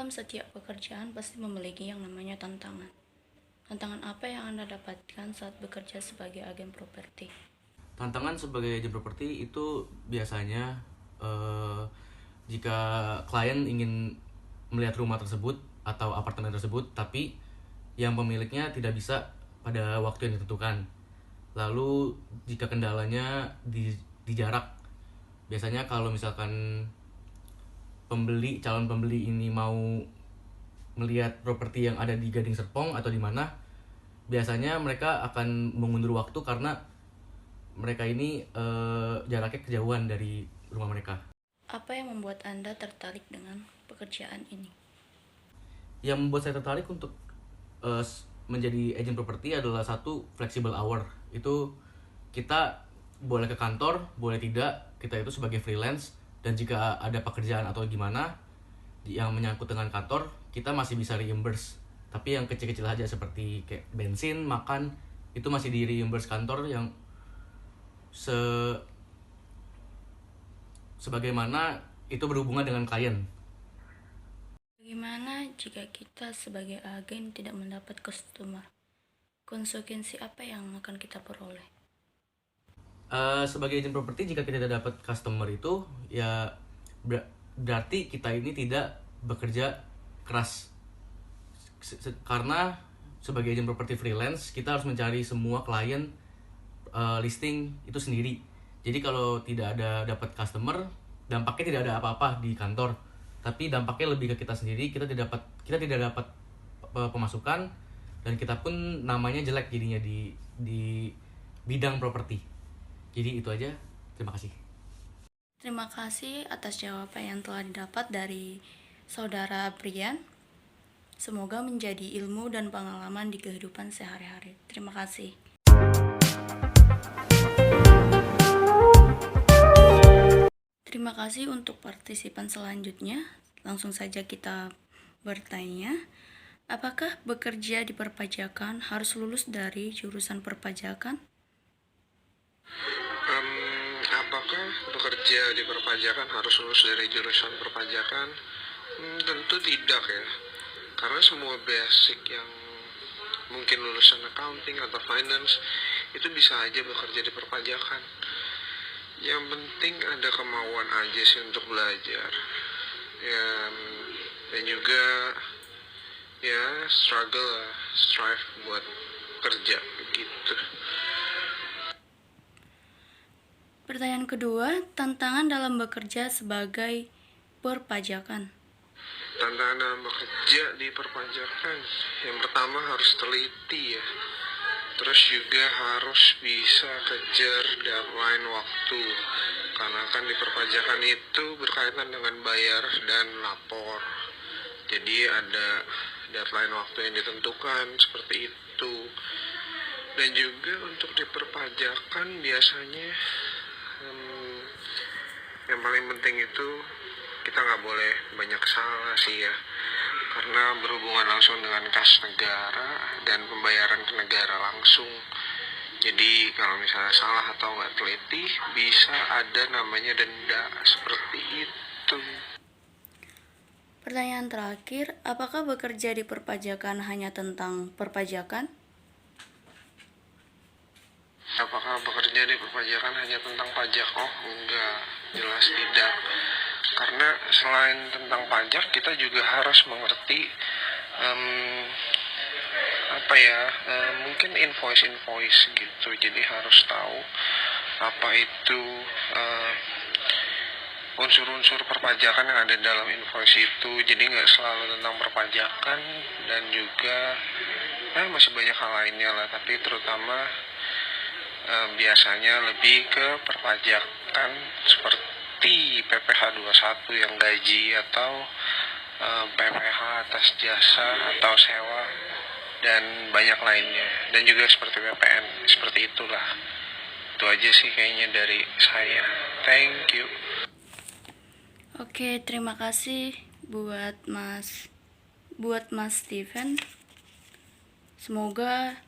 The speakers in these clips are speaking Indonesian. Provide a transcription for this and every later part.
Dalam setiap pekerjaan pasti memiliki yang namanya tantangan. Tantangan apa yang Anda dapatkan saat bekerja sebagai agen properti? Tantangan sebagai agent properti itu biasanya eh, jika klien ingin melihat rumah tersebut atau apartemen tersebut, tapi yang pemiliknya tidak bisa pada waktu yang ditentukan. Lalu jika kendalanya di jarak, biasanya kalau misalkan calon pembeli ini mau melihat properti yang ada di Gading Serpong atau di mana, biasanya mereka akan mengundur waktu karena mereka ini jaraknya kejauhan dari rumah mereka. Apa yang membuat Anda tertarik dengan pekerjaan ini? Yang membuat saya tertarik untuk uh, menjadi agent properti adalah satu, flexible hour. Itu kita boleh ke kantor, boleh tidak. Kita itu sebagai freelance, dan jika ada pekerjaan atau gimana yang menyangkut dengan kantor, kita masih bisa reimburse. Tapi yang kecil-kecil aja seperti kayak bensin, makan, itu masih di reimburse kantor yang se sebagaimana itu berhubungan dengan klien. Bagaimana jika kita sebagai agen tidak mendapat customer? Konsekuensi apa yang akan kita peroleh? Sebagai agent properti, jika kita tidak dapat customer itu ya berarti kita ini tidak bekerja keras. Karena sebagai agent properti freelance kita harus mencari semua klien listing itu sendiri. Jadi kalau tidak ada dapat customer, dampaknya tidak ada apa-apa di kantor, tapi dampaknya lebih ke kita sendiri. Kita tidak dapat pemasukan, dan kita pun namanya jelek jadinya di bidang properti. Jadi itu aja. Terima kasih. Terima kasih atas jawaban yang telah didapat dari Saudara Brian. Semoga menjadi ilmu dan pengalaman di kehidupan sehari-hari. Terima kasih. Terima kasih untuk partisipan selanjutnya. Langsung saja kita bertanya, apakah bekerja di perpajakan harus lulus dari jurusan perpajakan? Apakah bekerja di perpajakan harus lulus dari jurusan perpajakan? Tentu tidak ya, karena semua basic yang mungkin lulusan accounting atau finance itu bisa aja bekerja di perpajakan. Yang penting ada kemauan aja sih untuk belajar ya, dan juga ya strive buat kerja gitu. Pertanyaan kedua, tantangan dalam bekerja sebagai perpajakan. Tantangan dalam bekerja di perpajakan, yang pertama harus teliti ya, terus juga harus bisa kejar deadline waktu, karena kan di perpajakan itu berkaitan dengan bayar dan lapor, jadi ada deadline waktu yang ditentukan seperti itu. Dan juga untuk di perpajakan biasanya yang paling penting itu kita nggak boleh banyak salah sih ya, karena berhubungan langsung dengan kas negara dan pembayaran ke negara langsung. Jadi kalau misalnya salah atau nggak teliti, bisa ada namanya denda seperti itu. Pertanyaan terakhir, apakah bekerja di perpajakan hanya tentang perpajakan? Apakah bekerja di perpajakan hanya tentang pajak? Oh enggak, jelas tidak. Karena selain tentang pajak, kita juga harus mengerti mungkin invoice gitu. Jadi harus tahu apa itu unsur-unsur perpajakan yang ada dalam invoice itu. Jadi nggak selalu tentang perpajakan, dan juga masih banyak hal lainnya lah, tapi terutama biasanya lebih ke perpajakan seperti PPh 21 yang gaji, atau PPh atas jasa atau sewa, dan banyak lainnya, dan juga seperti PPN, seperti itulah. Itu aja sih kayaknya dari saya. Thank you. Oke, terima kasih buat Mas Steven. Semoga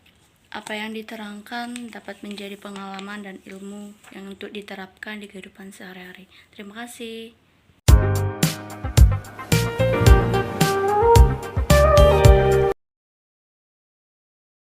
apa yang diterangkan dapat menjadi pengalaman dan ilmu yang untuk diterapkan di kehidupan sehari-hari. Terima kasih.